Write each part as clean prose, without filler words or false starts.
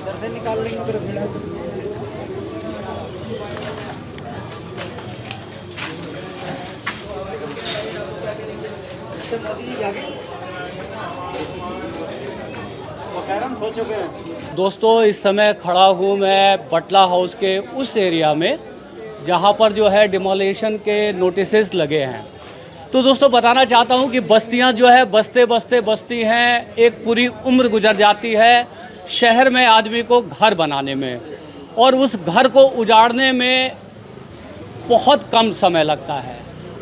इधर से निकाल लेंगे फिर सो चुके हैं। दोस्तों, इस समय खड़ा हूँ मैं बटला हाउस के उस एरिया में जहाँ पर जो है डिमोलिशन के नोटिसेस लगे हैं। तो दोस्तों बताना चाहता हूँ कि बस्तियाँ जो है बसते बसते बसती हैं, एक पूरी उम्र गुजर जाती है शहर में आदमी को घर बनाने में, और उस घर को उजाड़ने में बहुत कम समय लगता है।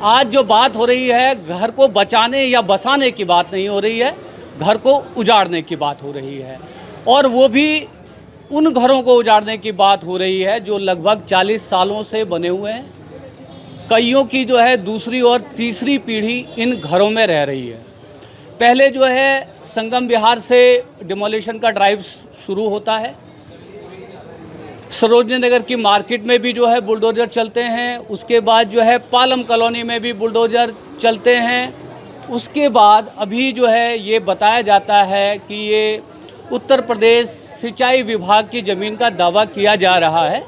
आज जो बात हो रही है घर को बचाने या बसाने की बात नहीं हो रही है, घर को उजाड़ने की बात हो रही है, और वो भी उन घरों को उजाड़ने की बात हो रही है जो लगभग 40 सालों से बने हुए हैं। कईयों की जो है दूसरी और तीसरी पीढ़ी इन घरों में रह रही है। पहले जो है संगम विहार से डिमोलिशन का ड्राइव शुरू होता है, सरोजनी नगर की मार्केट में भी जो है बुलडोज़र चलते हैं, उसके बाद जो है पालम कॉलोनी में भी बुलडोज़र चलते हैं, उसके बाद अभी जो है ये बताया जाता है कि ये उत्तर प्रदेश सिंचाई विभाग की ज़मीन का दावा किया जा रहा है।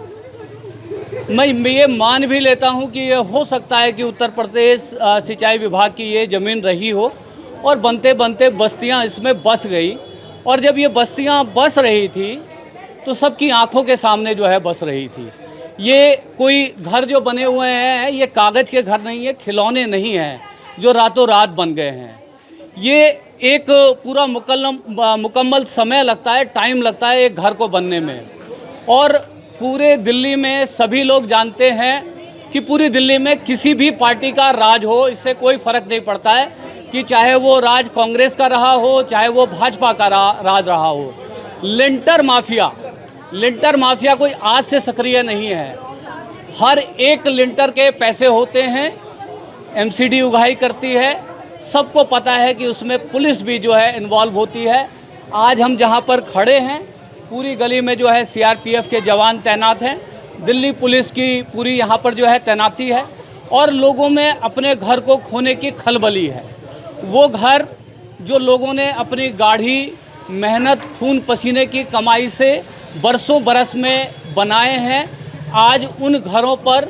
मैं ये मान भी लेता हूँ कि ये हो सकता है कि उत्तर प्रदेश सिंचाई विभाग की ये ज़मीन रही हो, और बनते बनते बस्तियाँ इसमें बस गई, और जब ये बस्तियाँ बस रही थी तो सबकी आंखों के सामने जो है बस रही थी। ये कोई घर जो बने हुए हैं ये कागज़ के घर नहीं है, खिलौने नहीं हैं जो रातों रात बन गए हैं। ये एक पूरा मुकम्मल समय लगता है, टाइम लगता है एक घर को बनने में। और पूरे दिल्ली में सभी लोग जानते हैं कि पूरी दिल्ली में किसी भी पार्टी का राज हो, इससे कोई फ़र्क नहीं पड़ता है कि चाहे वो राज कांग्रेस का रहा हो, चाहे वो भाजपा का राज रहा हो। लिंटर माफिया कोई आज से सक्रिय नहीं है। हर एक लिंटर के पैसे होते हैं, एमसीडी उगाही करती है, सबको पता है कि उसमें पुलिस भी जो है इन्वॉल्व होती है। आज हम जहां पर खड़े हैं पूरी गली में जो है सीआरपीएफ के जवान तैनात हैं, दिल्ली पुलिस की पूरी यहां पर जो है तैनाती है, और लोगों में अपने घर को खोने की खलबली है। वो घर जो लोगों ने अपनी गाढ़ी मेहनत खून पसीने की कमाई से बरसों बरस में बनाए हैं, आज उन घरों पर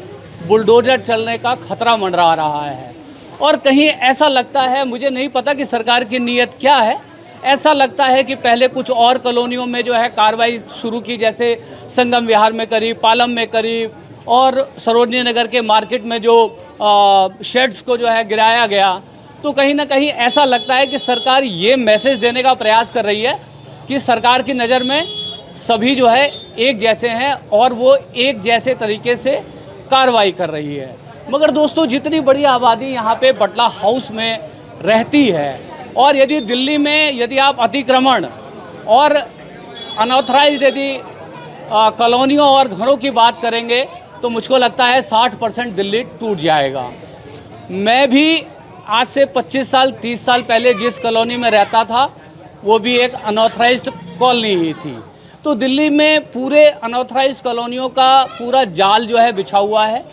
बुलडोज़र चलने का खतरा मंडरा रहा है। और कहीं ऐसा लगता है, मुझे नहीं पता कि सरकार की नीयत क्या है, ऐसा लगता है कि पहले कुछ और कॉलोनियों में जो है कार्रवाई शुरू की, जैसे संगम विहार में करी, पालम में करी, और सरोजनी नगर के मार्केट में जो शेड्स को जो है गिराया गया। तो कहीं ना कहीं ऐसा लगता है कि सरकार ये मैसेज देने का प्रयास कर रही है कि सरकार की नज़र में सभी जो है एक जैसे हैं और वो एक जैसे तरीके से कार्रवाई कर रही है। मगर दोस्तों, जितनी बड़ी आबादी यहाँ पे बटला हाउस में रहती है, और यदि दिल्ली में यदि आप अतिक्रमण और अनऑथराइज्ड यदि कॉलोनियों और घरों की बात करेंगे तो मुझको लगता है 60% दिल्ली टूट जाएगा। मैं भी आज से 25 साल 30 साल पहले जिस कॉलोनी में रहता था वो भी एक अनऑथराइज्ड कॉलोनी ही थी। तो दिल्ली में पूरे अनऑथराइज्ड कॉलोनियों का पूरा जाल जो है बिछा हुआ है,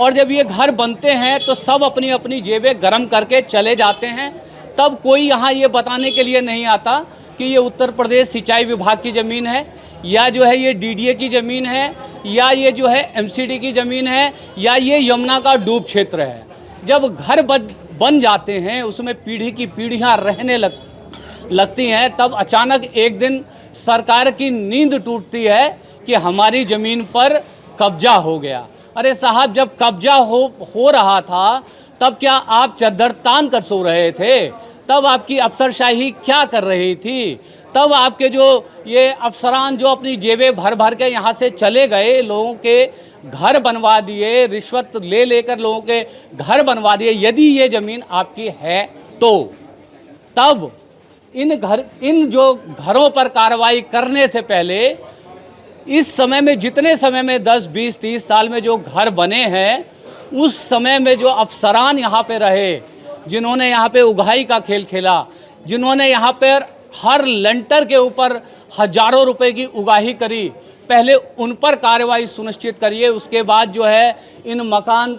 और जब ये घर बनते हैं तो सब अपनी अपनी जेबें गर्म करके चले जाते हैं। तब कोई यहाँ ये बताने के लिए नहीं आता कि ये उत्तर प्रदेश सिंचाई विभाग की ज़मीन है, या जो है ये डीडीए की ज़मीन है, या ये जो है एमसीडी की ज़मीन है, या ये यमुना का डूब क्षेत्र है। जब घर बन जाते हैं, उसमें पीढ़ी की पीढ़ियाँ रहने लगती हैं, तब अचानक एक दिन सरकार की नींद टूटती है कि हमारी ज़मीन पर कब्जा हो गया। अरे साहब, जब कब्जा हो रहा था तब क्या आप चद्दर तान कर सो रहे थे? तब आपकी अफसरशाही क्या कर रही थी? तब आपके जो ये अफसरान जो अपनी जेबें भर भर के यहाँ से चले गए, लोगों के घर बनवा दिए, रिश्वत ले लेकर लोगों के घर बनवा दिए, यदि ये ज़मीन आपकी है तो तब इन जो घरों पर कार्रवाई करने से पहले इस समय में, जितने समय में 10, 20, 30 साल में जो घर बने हैं, उस समय में जो अफसरान यहाँ पे रहे, जिन्होंने यहाँ पे उगाही का खेल खेला, जिन्होंने यहाँ पर हर लेंटर के ऊपर हजारों रुपए की उगाही करी, पहले उन पर कार्रवाई सुनिश्चित करिए। उसके बाद जो है इन मकान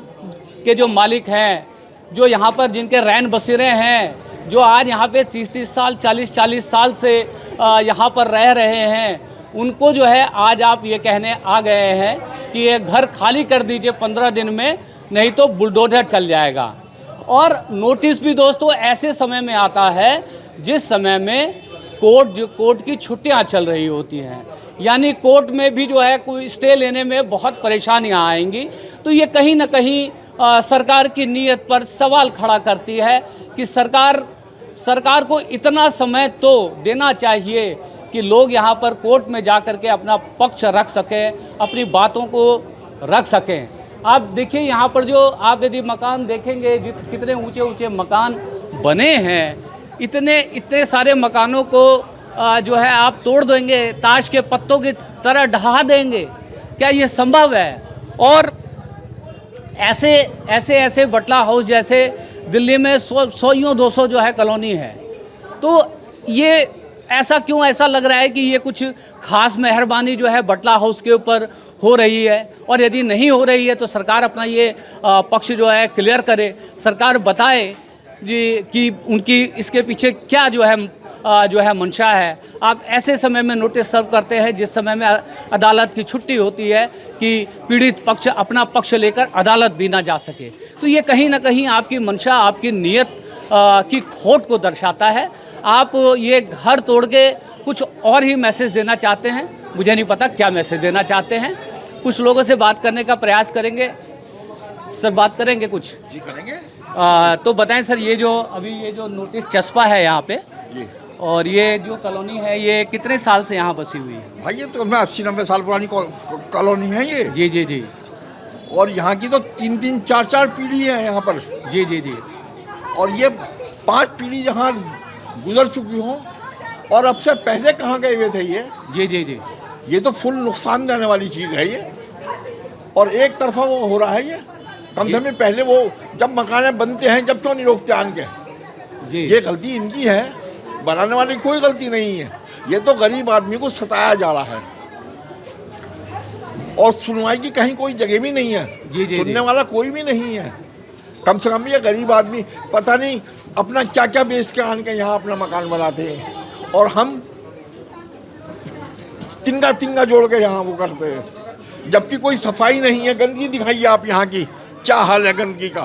के जो मालिक हैं, जो यहाँ पर जिनके रैन बसेरे हैं, जो आज यहाँ पे 30-30 साल 40-40 साल से यहाँ पर रह रहे हैं, उनको जो है आज आप ये कहने आ गए हैं कि ये घर खाली कर दीजिए 15 दिन में, नहीं तो बुलडोजर चल जाएगा। और नोटिस भी दोस्तों ऐसे समय में आता है जिस समय में कोर्ट की छुट्टियां चल रही होती हैं, यानी कोर्ट में भी जो है कोई स्टे लेने में बहुत परेशानियां आएंगी। तो ये कहीं ना कहीं सरकार की नीयत पर सवाल खड़ा करती है कि सरकार को इतना समय तो देना चाहिए कि लोग यहाँ पर कोर्ट में जा कर के अपना पक्ष रख सकें, अपनी बातों को रख सकें। आप देखिए यहाँ पर जो आप यदि मकान देखेंगे, कितने ऊंचे ऊंचे मकान बने हैं, इतने सारे मकानों को जो है आप तोड़ देंगे, ताश के पत्तों की तरह ढहा देंगे, क्या ये संभव है? और ऐसे बटला हाउस जैसे दिल्ली में 100-200 जो है कॉलोनी है, तो ये ऐसा लग रहा है कि ये कुछ खास मेहरबानी जो है बटला हाउस के ऊपर हो रही है। और यदि नहीं हो रही है तो सरकार अपना ये पक्ष जो है क्लियर करे, सरकार बताए जी कि उनकी इसके पीछे क्या जो है मंशा है। आप ऐसे समय में नोटिस सर्व करते हैं जिस समय में अदालत की छुट्टी होती है कि पीड़ित पक्ष अपना पक्ष लेकर अदालत भी ना जा सके। तो ये कहीं ना कहीं आपकी मंशा, आपकी नीयत की खोट को दर्शाता है। आप ये घर तोड़ के कुछ और ही मैसेज देना चाहते हैं, मुझे नहीं पता क्या मैसेज देना चाहते हैं। कुछ लोगों से बात करने का प्रयास करेंगे। सर बात करेंगे कुछ? जी करेंगे। तो बताएं सर, ये जो नोटिस चस्पा है यहाँ पे जी, और ये जो कॉलोनी है ये कितने साल से यहाँ बसी हुई है? भाई ये तो 80-90 साल पुरानी कॉलोनी है ये। जी जी जी। और यहाँ की तो 3-3, 4-4 पीढ़ी है यहाँ पर। जी जी जी। और ये 5 पीढ़ी यहाँ गुजर चुकी हों, और अब से पहले कहाँ गए हुए थे ये? जी जी जी। ये तो फुल नुकसान देने वाली चीज़ है ये, और एक तरफा वो हो रहा है ये। कम से कम पहले वो जब मकान बनते हैं जब क्यों नहीं रोकते आन के? जी। ये गलती इनकी है, बनाने वाली कोई गलती नहीं है। ये तो गरीब आदमी को सताया जा रहा है, और सुनवाई की कहीं कोई जगह भी नहीं है। जी जी। सुनने वाला कोई भी नहीं है। कम से कम ये गरीब आदमी पता नहीं अपना क्या क्या बेच के आन के यहाँ अपना मकान बनाते हैं, और हम तिनका जोड़ के यहाँ वो करते हैं, जबकि कोई सफाई नहीं है। गंदगी दिखाइए आप यहाँ की, क्या हाल है गंदगी का।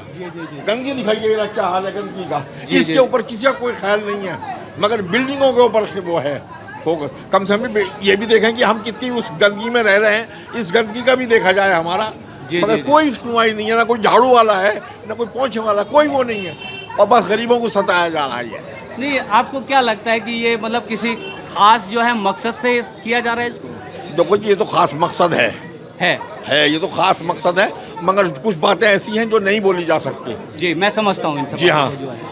गंदगी दिखाइए क्या हाल है गंदगी का। इसके ऊपर किसी का कोई ख्याल नहीं है, मगर बिल्डिंगों के ऊपर वो है फोकस। कम से कम ये भी देखें कि हम कितनी उस गंदगी में रह रहे हैं, इस गंदगी का भी देखा जाए हमारा। मगर कोई सुनवाई नहीं है, ना कोई झाड़ू वाला है, ना कोई पोंछे वाला, कोई वो नहीं है, और बस गरीबों को सताया जा रहा है। नहीं, आपको क्या लगता है कि ये मतलब किसी खास जो है मकसद से किया जा रहा है इसको? देखो जी, ये तो खास मकसद है, ये तो खास मकसद है, मगर कुछ बातें ऐसी हैं जो नहीं बोली जा सकती। जी, मैं समझता हूँ इन सब जी हाँ। जो है।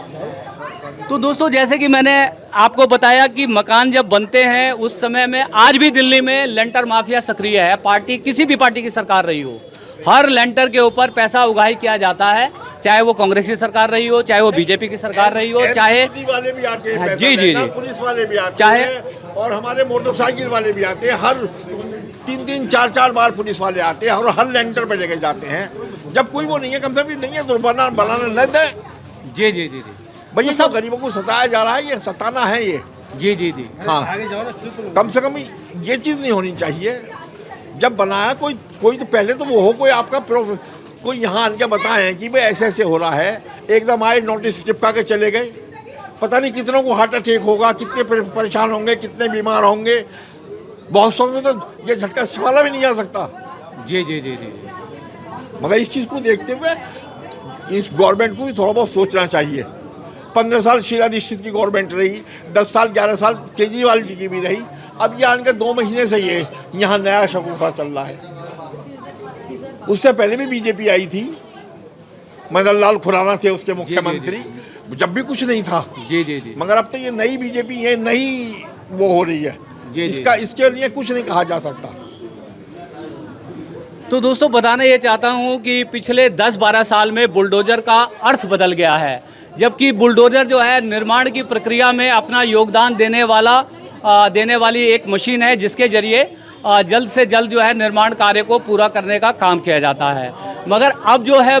तो दोस्तों, जैसे कि मैंने आपको बताया कि मकान जब बनते हैं उस समय में आज भी दिल्ली में लेंटर माफिया सक्रिय है। पार्टी, किसी भी पार्टी की सरकार रही हो, हर लेंटर के ऊपर पैसा उगाही किया जाता है, चाहे वो कांग्रेस की सरकार रही हो, चाहे वो बीजेपी की सरकार रही हो, चाहे वाले भी आते हैं, जी जी जी, पुलिस वाले भी आते चाहे हैं, और हमारे मोटरसाइकिल वाले भी आते हैं। हर 3-3, 4-4 बार पुलिस वाले आते हैं और हर लेंटर पे लेके जाते हैं। जब कोई वो नहीं है, कम से कम नहीं है तो बनाना न दे। जी जी जी। भैया सब गरीबों को सताया जा रहा है, ये सताना है ये। जी जी जी। हाँ, कम से कम ये चीज़ नहीं होनी चाहिए। जब बनाया कोई तो पहले तो वो हो, कोई आपका कोई यहाँ आन के बताएं कि भाई ऐसे ऐसे हो रहा है। एकदम आए नोटिस चिपका के चले गए, पता नहीं कितनों को हार्ट अटैक होगा, कितने परेशान होंगे, कितने बीमार होंगे। बहुत सौ में तो ये झटका संभाला भी नहीं जा सकता। जी जी जी जी। मगर इस चीज़ को देखते हुए इस गवर्नमेंट को भी थोड़ा बहुत सोचना चाहिए। 15 साल शीला दीक्षित की गवर्नमेंट रही, 10 साल 11 साल केजरीवाल जी की भी रही, अब ये आने के 2 महीने से ये यहाँ नया शगुफा चल रहा है। उससे पहले भी बीजेपी आई थी, मदन लाल खुराना थे उसके मुख्यमंत्री, जब भी कुछ नहीं था। जी जी जी। मगर अब तो ये नई बीजेपी, ये नई वो हो रही है। इसके लिए कुछ नहीं कहा जा सकता। तो दोस्तों, बताना ये चाहता हूँ कि पिछले 10-12 साल में बुलडोजर का अर्थ बदल गया है, जबकि बुलडोजर जो है निर्माण की प्रक्रिया में अपना योगदान देने वाली एक मशीन है, जिसके जरिए जल्द से जल्द जो है निर्माण कार्य को पूरा करने का काम किया जाता है। मगर अब जो है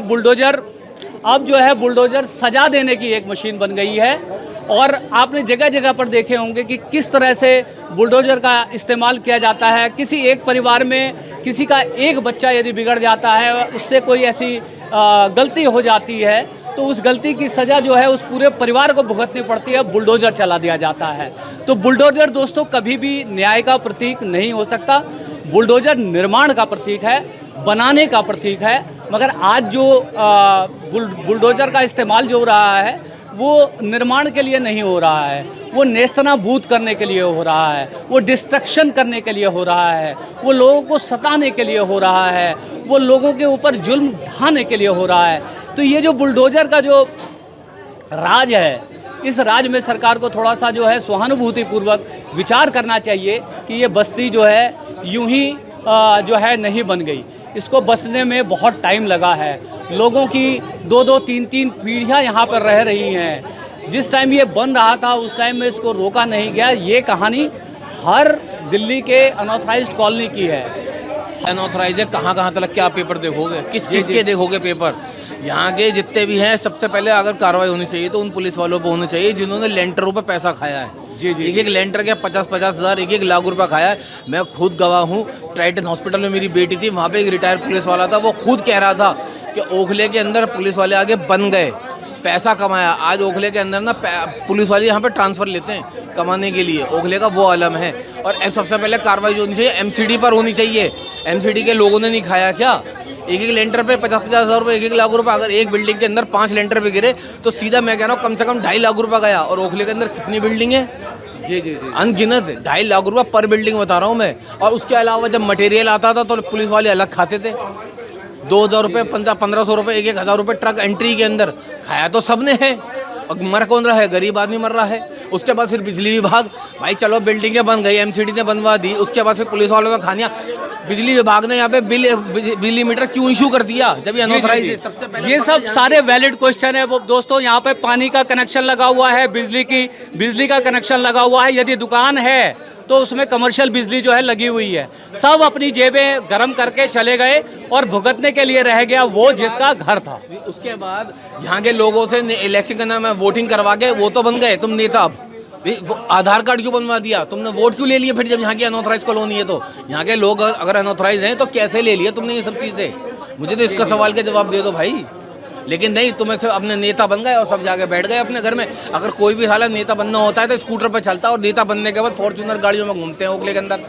बुलडोजर सजा देने की एक मशीन बन गई है, और आपने जगह जगह पर देखे होंगे कि किस तरह से बुलडोज़र का इस्तेमाल किया जाता है। किसी एक परिवार में किसी का एक बच्चा यदि बिगड़ जाता है, उससे कोई ऐसी गलती हो जाती है, तो उस गलती की सज़ा जो है उस पूरे परिवार को भुगतनी पड़ती है, बुलडोज़र चला दिया जाता है। तो बुलडोज़र दोस्तों कभी भी न्याय का प्रतीक नहीं हो सकता। बुलडोज़र निर्माण का प्रतीक है, बनाने का प्रतीक है। मगर आज जो बुलडोज़र का इस्तेमाल जो हो रहा है वो निर्माण के लिए नहीं हो रहा है, वो नेस्तनाबूद करने के लिए हो रहा है, वो डिस्ट्रक्शन करने के लिए हो रहा है, वो लोगों को सताने के लिए हो रहा है, वो लोगों के ऊपर जुल्म ढाने के लिए हो रहा है। तो ये जो बुलडोज़र का जो राज है, इस राज में सरकार को थोड़ा सा जो है सहानुभूतिपूर्वक विचार करना चाहिए कि ये बस्ती जो है यूं ही जो है नहीं बन गई। इसको बसने में बहुत टाइम लगा है। लोगों की 2-2, 3-3 पीढ़ियाँ यहाँ पर रह रही हैं। जिस टाइम ये बन रहा था उस टाइम में इसको रोका नहीं गया। ये कहानी हर दिल्ली के अनऑथराइज्ड कॉलोनी की है। अनऑथराइज है, कहाँ कहाँ तक क्या पेपर देखोगे, किस के देखोगे पेपर। यहाँ के जितने भी हैं सबसे पहले अगर कार्रवाई होनी चाहिए तो उन पुलिस वालों पर होनी चाहिए जिन्होंने लेंटरों पर पैसा खाया है। एक लेंटर के 50-50 हज़ार, 1-1 लाख रुपया खाया है। मैं खुद गवाह हूँ। ट्राइटन हॉस्पिटल में मेरी बेटी थी, वहाँ पे एक रिटायर्ड पुलिस वाला था, वो खुद कह रहा था कि ओखले के अंदर पुलिस वाले आगे बन गए, पैसा कमाया। आज ओखले के अंदर ना पुलिस वाले यहाँ पे ट्रांसफ़र लेते हैं कमाने के लिए। ओखले का वो आलम है। और सबसे पहले कार्रवाई जो होनी चाहिए MCD पर होनी चाहिए। MCD के लोगों ने नहीं खाया क्या? एक लेंटर पे 50-50 हज़ार रुपये, 1-1 लाख रुपये। अगर एक बिल्डिंग के अंदर 5 लेंटर पे गिरे तो सीधा मैं कह रहा हूँ कम से कम 2.5 लाख रुपये गया। और ओखले के अंदर कितनी बिल्डिंग है? जी अनगिनत है। 2.5 लाख रुपये पर बिल्डिंग बता रहा हूँ मैं। और उसके अलावा जब मटेरियल आता था तो पुलिस वाले अलग खाते थे। 2,000 रुपये, 1500 रुपये, 1-1 हज़ार रुपये ट्रक एंट्री के अंदर खाया तो सबने है। और मर कौन रहा है? गरीब आदमी मर रहा है। उसके बाद फिर बिजली विभाग, भाई चलो बिल्डिंगें बन गई, MCD ने बनवा दी। उसके बाद फिर पुलिस वालों ने खानिया। बिजली विभाग ने यहाँ पे बिजली मीटर क्यों इशू कर दिया जब ये अनऑथराइज है? सबसे पहले ये सब सारे वैलिड क्वेश्चन है वो दोस्तों। यहाँ पे पानी का कनेक्शन लगा हुआ है, बिजली का कनेक्शन लगा हुआ है। यदि दुकान है तो उसमें कमर्शियल बिजली जो है लगी हुई है। सब अपनी जेबें गर्म करके चले गए और भुगतने के लिए रह गया वो जिसका घर था। उसके बाद यहाँ के लोगों से इलेक्शन का नाम है वोटिंग करवा के वो तो बन गए तुम नेता। आधार कार्ड क्यों बनवा दिया तुमने? वोट क्यों ले लिए फिर जब यहाँ की अनऑथराइज कॉलोनी है? तो यहाँ के लोग अगर अनऑथराइज हैं तो कैसे ले लिए तुमने ये सब चीज़ें? मुझे तो इसका सवाल का जवाब दे दो भाई। लेकिन नहीं, तुम ऐसे अपने नेता बन गए और सब जाके बैठ गए अपने घर में। अगर कोई भी हालत नेता बनना होता है तो स्कूटर पर चलता है और नेता बनने के बाद फॉर्च्यूनर गाड़ियों में घूमते हैं ओखले के अंदर।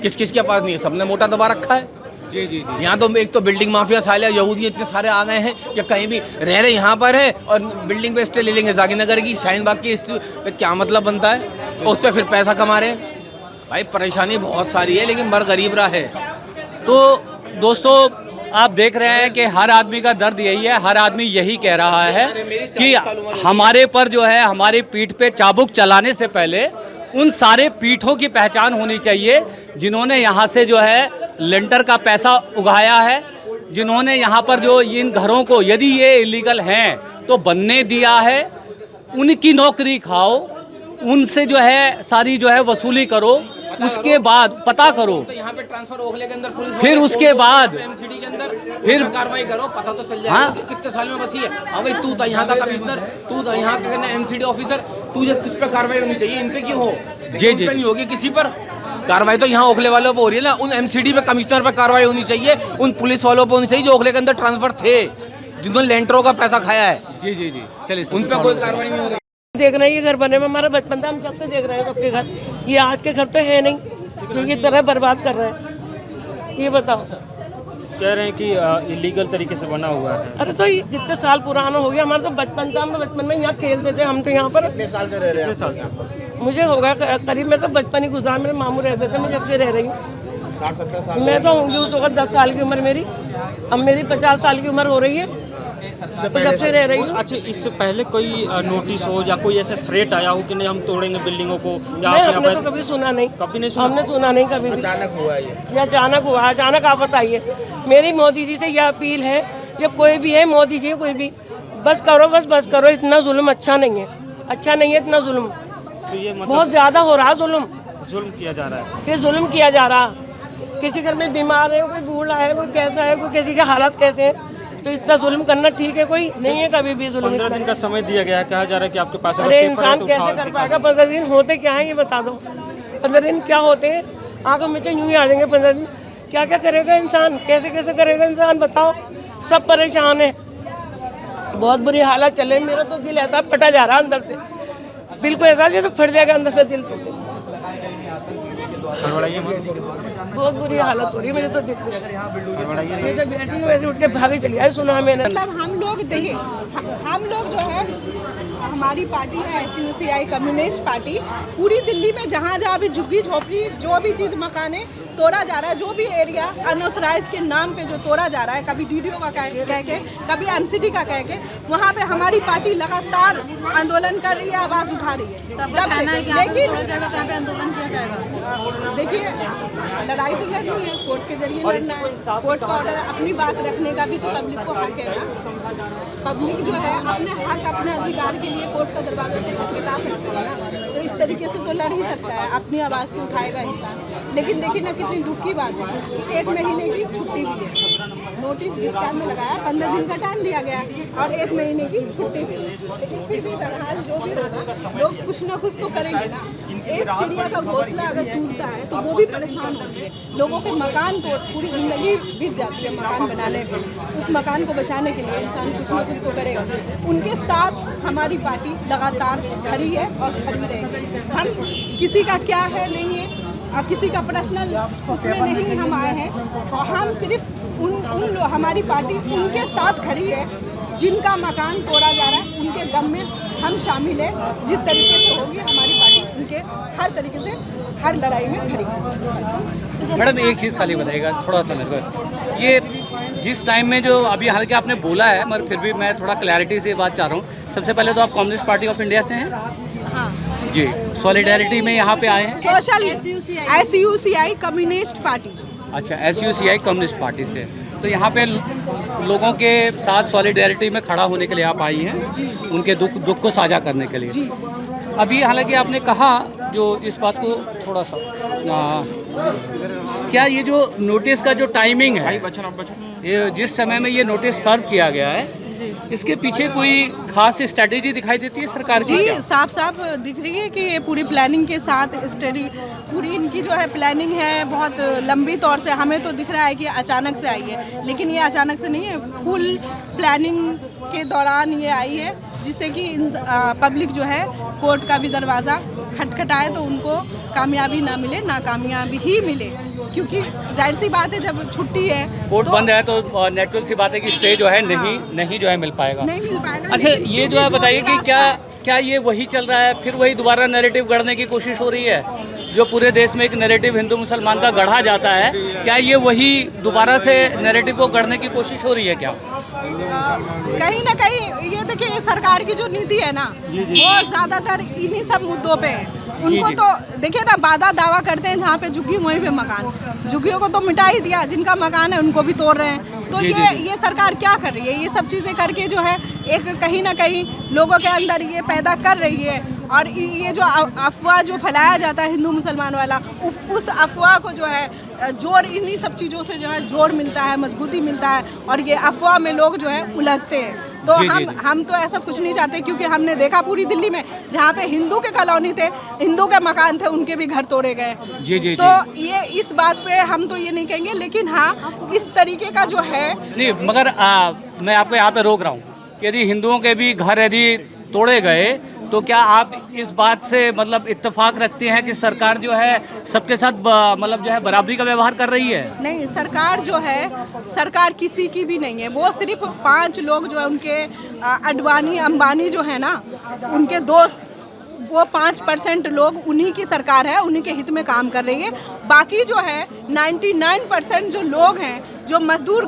किस किस के पास नहीं है? सबने मोटा दबा रखा है। जी। यहाँ तो एक तो बिल्डिंग माफिया साले यहूदी इतने सारे आ गए हैं कि कहीं भी रह रहे यहाँ पर है और बिल्डिंग पे स्टे ले लेंगे जागीनगर की, शाहीन बाग की पे। क्या मतलब बनता है? तो उस पर फिर पैसा कमा रहे हैं। भाई परेशानी बहुत सारी है लेकिन मर गरीब रहा है। तो दोस्तों आप देख रहे हैं कि हर आदमी का दर्द यही है। हर आदमी यही कह रहा है कि हमारे पर जो है हमारी पीठ पे चाबुक चलाने से पहले उन सारे पीठों की पहचान होनी चाहिए जिन्होंने यहाँ से जो है लेंटर का पैसा उगाया है, जिन्होंने यहाँ पर जो इन घरों को यदि ये इलीगल हैं तो बनने दिया है। उनकी नौकरी खाओ, उनसे जो है सारी जो है वसूली करो, उसके बाद पता करो। तो यहाँ पे ट्रांसफर ओखले के अंदर पुलिस, फिर उसके बाद MCD के अंदर फिर कार्रवाई करो, पता तो चल जाएगा। हाँ? कितने साल में बसी है? हाँ भाई, तू था यहाँ का कमिश्नर, तू था यहाँ का MCD ऑफिसर, तुझे तुझ पे कार्रवाई होनी चाहिए। इन पे क्यों हो? जी नहीं होगी किसी पर कार्रवाई। तो यहाँ ओखले वालों पर हो रही है ना। उन MCD पे, कमिश्नर पर कार्रवाई होनी चाहिए। उन पुलिस वालों पर होनी चाहिए जो ओखले के अंदर ट्रांसफर थे, जिन्होंने लेंटरों का पैसा खाया है। जी चलिए, उन पर कोई कार्रवाई नहीं हो रही। देख रहे हैं ये घर बने में, हमारा बचपन था, हम जब से देख रहे हैं सबके घर। ये आज के घर तो है नहीं जो ये तरह बर्बाद कर रहे हैं। ये बताओ। कह रहे हैं कि इलीगल तरीके से बना हुआ है। अरे तो कितने साल पुराना हो गया। हमारा तो बचपन था, हम तो बचपन में यहाँ खेलते थे। हम तो यहाँ पर कितने साल से रह रहे हैं? मुझे होगा करीब, मैं तो बचपन ही गुजारा, मेरे मामू रहते थे, मैं जब से रह रही हूँ। 60-70 साल मैं तो होंगी उस वक्त 10 साल की उम्र मेरी। अब मेरी 50 साल की उम्र हो रही है, जब से रह रही हूँ। अच्छा, इससे पहले कोई नोटिस हो या कोई ऐसा थ्रेट आया हो कि नहीं हम तोड़ेंगे बिल्डिंगों को? या हमने तो कभी सुना नहीं। कभी नहीं सुना? हमने सुना नहीं कभी भी। अचानक हुआ ये? अचानक हुआ, अचानक आप बताइए। मेरी मोदी जी से यह अपील है, या कोई भी है, मोदी जी कोई भी, बस करो, बस करो। इतना जुल्म अच्छा नहीं है, अच्छा नहीं है इतना जुल्म। तो ये मतलब बहुत ज़्यादा हो रहा है जुल्म किया जा रहा है। फिर जुल्म किया जा रहा। किसी घर में बीमार है, कोई बूढ़ा है, कोई कैसा है, कोई किसी की हालत कैसे है, तो इतना जुल्म करना ठीक है? कोई नहीं है कभी भी जुल्म। 15 दिन का समय दिया गया है, कहा जा रहा है कि आपके पास अगर अरे पेपर है इंसान तो कैसे कर पाएगा? 15 दिन होते क्या है ये बता दो। 15 दिन क्या होते हैं? आंखों में तो यूं ही आ जाएंगे 15 दिन। क्या क्या करेगा इंसान? कैसे कैसे करेगा इंसान? बताओ। सब परेशान है, बहुत बुरी हालत चले। मेरा तो दिल ऐसा फटा जा रहा है अंदर से, बिल्कुल ऐसा जैसे फट जाएगा अंदर से दिल। बहुत बुरी हालत हो रही है मुझे तो देख मैं तो बैठी हूँ वैसे उठ के भागी चली आई। सुना मैंने। मतलब हम लोग देखिए, हम लोग जो है हमारी पार्टी है SUCI कम्युनिस्ट पार्टी, पूरी दिल्ली में जहाँ जहाँ भी झुग्गी झोपड़ी जो भी चीज़ मकाने तोड़ा जा रहा है, जो भी एरिया अनऑथराइज के नाम पे जो तोड़ा जा रहा है, कभी DDO का कह के, कभी MCD का कह के, वहाँ पे हमारी पार्टी लगातार आंदोलन कर रही है, आवाज़ उठा रही है। जब लेकिन आंदोलन किया जाएगा, देखिए लड़ाई तो लड़नी है, कोर्ट के जरिए लड़ना है। कोर्ट का ऑर्डर, अपनी बात रखने का भी तो पब्लिक को हक है ना। पब्लिक जो है अपने हक, अपने अधिकार के लिए कोर्ट का दरवाजा खटखटा सकता है ना। तो इस तरीके से तो लड़ ही सकता है, अपनी आवाज़ तो उठाएगा इंसान। लेकिन देखिए ना कितनी दुख की बात है, 1 महीने की छुट्टी भी है। नोटिस जिस टाइम में लगाया 15 दिन का टाइम दिया गया और 1 महीने की छुट्टी भी है। लेकिन फिर भी बहरहाल जो भी होगा, लोग कुछ ना कुछ तो करेंगे ना। एक चिड़िया का घोंसला अगर टूटता है तो वो भी परेशान होती है। लोगों के मकान तो पूरी ज़िंदगी बीत जाती है मकान बनाने में। उस मकान को बचाने के लिए इंसान कुछ ना कुछ तो करेगा। उनके साथ हमारी पार्टी लगातार खड़ी है और खड़ी रहेगी। हम किसी का क्या है नहीं है, किसी का पर्सनल उसमें नहीं हम आए हैं, और हम सिर्फ हमारी पार्टी उनके साथ खड़ी है जिनका मकान तोड़ा जा रहा है, उनके गम में हम शामिल हैं। जिस तरीके से होगी हमारी पार्टी उनके हर तरीके से हर लड़ाई में खड़ी है। मैडम एक चीज़ खाली बताइएगा थोड़ा सा मेरे को, ये जिस टाइम में जो अभी हालांकि आपने बोला है, मगर फिर भी मैं थोड़ा क्लैरिटी से बात चाह रहा हूँ। सबसे पहले तो आप कम्युनिस्ट पार्टी ऑफ इंडिया से हैं? हाँ जी। सॉलिडेरिटी में यहाँ पे आए हैं? Social SUCI communist party. अच्छा, SUCI कम्युनिस्ट पार्टी से। तो यहाँ पे लोगों के साथ सॉलिडेरिटी में खड़ा होने के लिए आप आई हैं? जी जी। उनके दुख को साझा करने के लिए। जी। अभी हालांकि आपने कहा जो इस बात को थोड़ा सा क्या ये जो नोटिस का जो टाइमिंग है, ये जिस समय में ये नोटिस सर्व किया गया है, इसके पीछे कोई खास स्ट्रेटेजी दिखाई देती है सरकार की? जी, साफ साफ दिख रही है कि ये पूरी प्लानिंग के साथ स्टडी, पूरी इनकी जो है प्लानिंग है बहुत लंबी तौर से। हमें तो दिख रहा है कि अचानक से आई है, लेकिन ये अचानक से नहीं है, फुल प्लानिंग के दौरान ये आई है, जिससे कि पब्लिक जो है कोर्ट का भी दरवाज़ा खटखटाए तो उनको कामयाबी ना मिले, नाकामयाबी ही मिले। क्योंकि जाहिर सी बात है जब छुट्टी है, कोर्ट बंद है तो नेचुरल सी बात है कि स्टे जो है नहीं जो है मिल पाएगा। नहीं मिल पाएगा। अच्छा, ये जो है बताइए कि क्या ये वही चल रहा है, फिर वही दोबारा नैरेटिव गढ़ने की कोशिश हो रही है जो पूरे देश में एक नैरेटिव हिंदू मुसलमान का गढ़ा जाता है? क्या ये वही दोबारा से नैरेटिव को गढ़ने की कोशिश हो रही है क्या? कहीं ना कहीं ये देखिए, ये सरकार की जो नीति है ना, वो ज़्यादातर इन्हीं सब मुद्दों पे है। उनको तो देखिए ना, वादा दावा करते हैं जहाँ पे झुग्गी वहीं पे मकान। झुग्गियों को तो मिटा ही दिया, जिनका मकान है उनको भी तोड़ रहे हैं। तो ये सरकार क्या कर रही है? ये सब चीज़ें करके जो है एक कहीं ना कहीं लोगों के अंदर ये पैदा कर रही है। और ये जो अफवाह जो फैलाया जाता है हिंदू मुसलमान वाला, उस अफवाह को जो है जोर, इन्हीं सब चीज़ों से जो है जोर मिलता है, मजबूती मिलता है, और ये अफवाह में लोग जो है उलझते हैं। तो हम तो ऐसा कुछ नहीं चाहते, क्योंकि हमने देखा पूरी दिल्ली में जहाँ पे हिंदू के कॉलोनी थे, हिंदू के मकान थे, उनके भी घर तोड़े गए। तो ये इस बात पे हम तो ये नहीं कहेंगे, लेकिन हाँ इस तरीके का जो है नहीं, मगर मैं आपको यहाँ पे रोक रहा हूँ। यदि हिंदुओं के भी घर यदि तोड़े गए तो क्या आप इस बात से मतलब इत्तेफाक रखते हैं कि सरकार जो है सबके साथ मतलब जो है बराबरी का व्यवहार कर रही है? नहीं, सरकार जो है, सरकार किसी की भी नहीं है। वो सिर्फ 5 लोग जो है उनके अडवाणी अंबानी जो है ना, उनके दोस्त, वो 5% लोग, उन्हीं की सरकार है, उन्हीं के हित में काम कर रही है। बाकी जो है 99% जो लोग हैं, जो मजदूर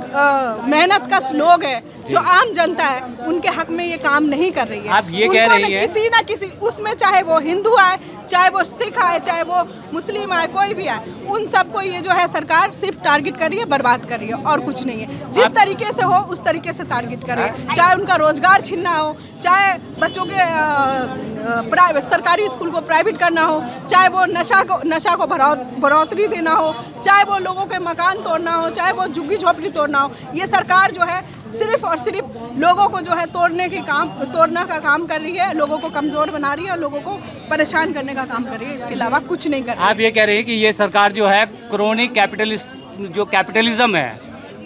मेहनत कश लोग हैं, जो आम जनता है, उनके हक में ये काम नहीं कर रही है। आप ये कह रही हैं किसी ना किसी उसमें, चाहे वो हिंदू आए, चाहे वो सिख आए, चाहे वो मुस्लिम आए, कोई भी आए, उन सबको ये जो है सरकार सिर्फ टारगेट कर रही है, बर्बाद कर रही है, और कुछ नहीं है। जिस तरीके से हो उस तरीके से टारगेट कर रही है। चाहे उनका रोजगार छीनना हो, चाहे बच्चों के सरकारी स्कूल को प्राइवेट करना हो, चाहे वो नशा को बढ़ोतरी देना हो, चाहे वो लोगों के मकान तोड़ना हो, चाहे वो झुग्गी झोपड़ी तोड़ना हो, ये सरकार जो है सिर्फ और सिर्फ लोगों को जो है तोड़ना का काम कर रही है, लोगों को कमज़ोर बना रही है और लोगों को परेशान करने का काम कर रही है, इसके अलावा कुछ नहीं कर रही है। आप ये कह रहे हैं कि ये सरकार जो है क्रोनिक कैपिटलिज्म है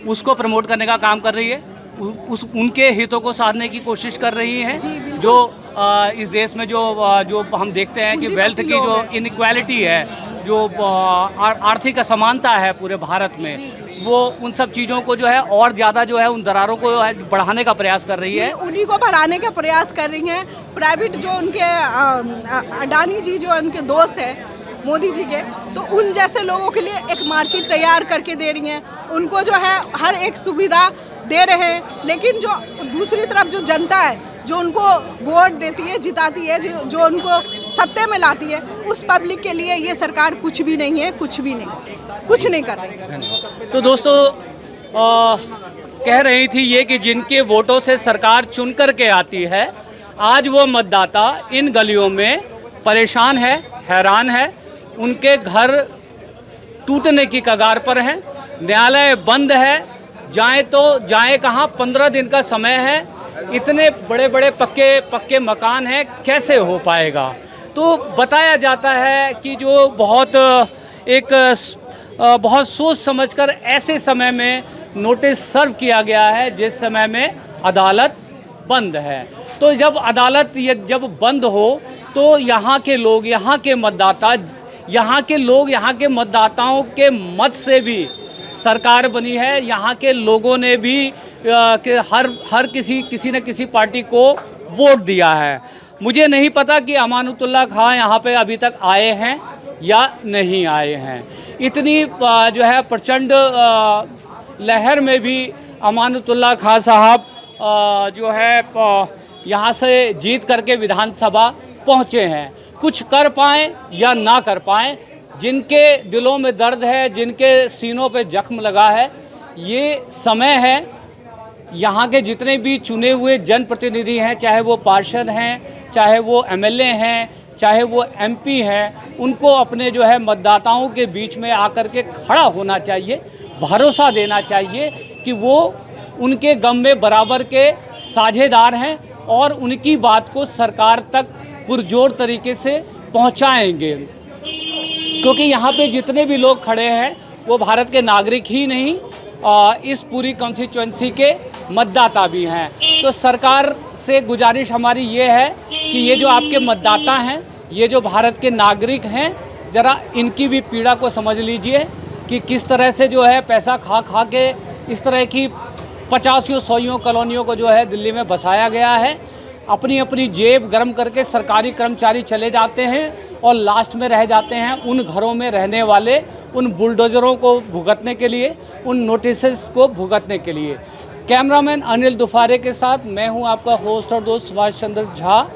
उसको प्रमोट करने का काम कर रही है, उनके हितों को साधने की कोशिश कर रही है। जो इस देश में जो हम देखते हैं कि वेल्थ की जो इनइक्वालिटी है, जो आर्थिक असमानता है पूरे भारत में, वो उन सब चीज़ों को जो है और ज़्यादा जो है उन दरारों को बढ़ाने का प्रयास कर रही है, उन्हीं को बढ़ाने का प्रयास कर रही हैं। प्राइवेट जो उनके अडानी जी जो उनके दोस्त हैं मोदी जी के, तो उन जैसे लोगों के लिए एक मार्केट तैयार करके दे रही हैं, उनको जो है हर एक सुविधा दे रहे हैं। लेकिन जो दूसरी तरफ जो जनता है, जो उनको वोट देती है, जिताती है, जो उनको सत्ते में लाती है, उस पब्लिक के लिए ये सरकार कुछ भी नहीं है, कुछ नहीं कर रही है। तो दोस्तों कह रही थी ये कि जिनके वोटों से सरकार चुन कर के आती है, आज वो मतदाता इन गलियों में परेशान है, हैरान है, उनके घर टूटने की कगार पर हैं, न्यायालय बंद है, जाएं तो जाएं कहाँ, 15 दिन का समय है, इतने बड़े बड़े पक्के मकान हैं, कैसे हो पाएगा। तो बताया जाता है कि जो बहुत सोच समझकर ऐसे समय में नोटिस सर्व किया गया है जिस समय में अदालत बंद है। तो जब अदालत जब बंद हो तो यहाँ के लोग, यहाँ के मतदाताओं के मत से भी सरकार बनी है। यहाँ के लोगों ने भी हर किसी न किसी पार्टी को वोट दिया है। मुझे नहीं पता कि अमानुतुल्लाह खां यहाँ पे अभी तक आए हैं या नहीं आए हैं। इतनी जो है प्रचंड लहर में भी अमानुतुल्लाह खां साहब जो है यहाँ से जीत करके विधानसभा पहुँचे हैं। कुछ कर पाएँ या ना कर पाएँ, जिनके दिलों में दर्द है, जिनके सीनों पे जख्म लगा है, ये समय है यहाँ के जितने भी चुने हुए जनप्रतिनिधि हैं, चाहे वो पार्षद हैं, चाहे वो एमएलए हैं, चाहे वो एमपी हैं, उनको अपने जो है मतदाताओं के बीच में आकर के खड़ा होना चाहिए, भरोसा देना चाहिए कि वो उनके गम में बराबर के साझेदार हैं और उनकी बात को सरकार तक पुरजोर तरीके से पहुंचाएंगे। क्योंकि यहाँ पे जितने भी लोग खड़े हैं वो भारत के नागरिक ही नहीं, इस पूरी कॉन्स्टिट्यूएंसी के मतदाता भी हैं। तो सरकार से गुजारिश हमारी ये है कि ये जो आपके मतदाता हैं, ये जो भारत के नागरिक हैं, ज़रा इनकी भी पीड़ा को समझ लीजिए कि किस तरह से जो है पैसा खा के इस तरह की 50-100 कॉलोनियों को जो है दिल्ली में बसाया गया है। अपनी जेब गर्म करके सरकारी कर्मचारी चले जाते हैं और लास्ट में रह जाते हैं उन घरों में रहने वाले, उन बुलडोजरों को भुगतने के लिए, उन नोटिसेस को भुगतने के लिए। कैमरामैन अनिल दुफारे के साथ मैं हूं आपका होस्ट और दोस्त सुभाष चंद्र झा।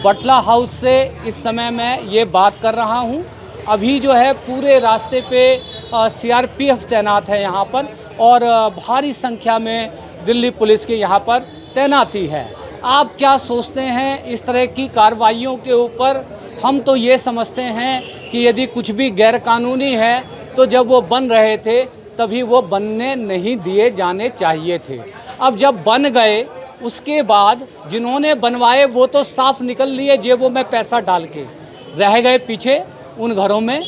बटला हाउस से इस समय मैं ये बात कर रहा हूं। अभी जो है पूरे रास्ते पे सीआरपीएफ तैनात है यहाँ पर और भारी संख्या में दिल्ली पुलिस की यहाँ पर तैनाती है। आप क्या सोचते हैं इस तरह की कार्रवाइयों के ऊपर? हम तो ये समझते हैं कि यदि कुछ भी गैरकानूनी है तो जब वो बन रहे थे तभी वो बनने नहीं दिए जाने चाहिए थे। अब जब बन गए उसके बाद जिन्होंने बनवाए वो तो साफ निकल लिए जेबों में पैसा डाल के, रह गए पीछे उन घरों में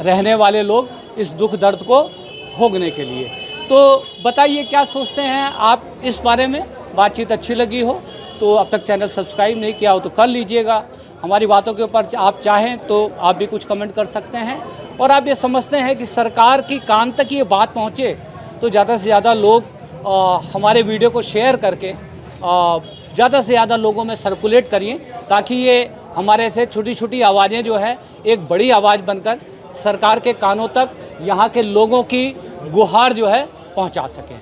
रहने वाले लोग इस दुख दर्द को भोगने के लिए। तो बताइए क्या सोचते हैं आप इस बारे में। बातचीत अच्छी लगी हो तो अब तक चैनल सब्सक्राइब नहीं किया हो तो कर लीजिएगा। हमारी बातों के ऊपर आप चाहें तो आप भी कुछ कमेंट कर सकते हैं। और आप ये समझते हैं कि सरकार की कान तक ये बात पहुँचे तो ज़्यादा से ज़्यादा लोग हमारे वीडियो को शेयर करके ज़्यादा से ज़्यादा लोगों में सर्कुलेट करिए, ताकि ये हमारे से छोटी छोटी आवाज़ें जो है एक बड़ी आवाज़ बनकर सरकार के कानों तक यहाँ के लोगों की गुहार जो है पहुँचा सकें।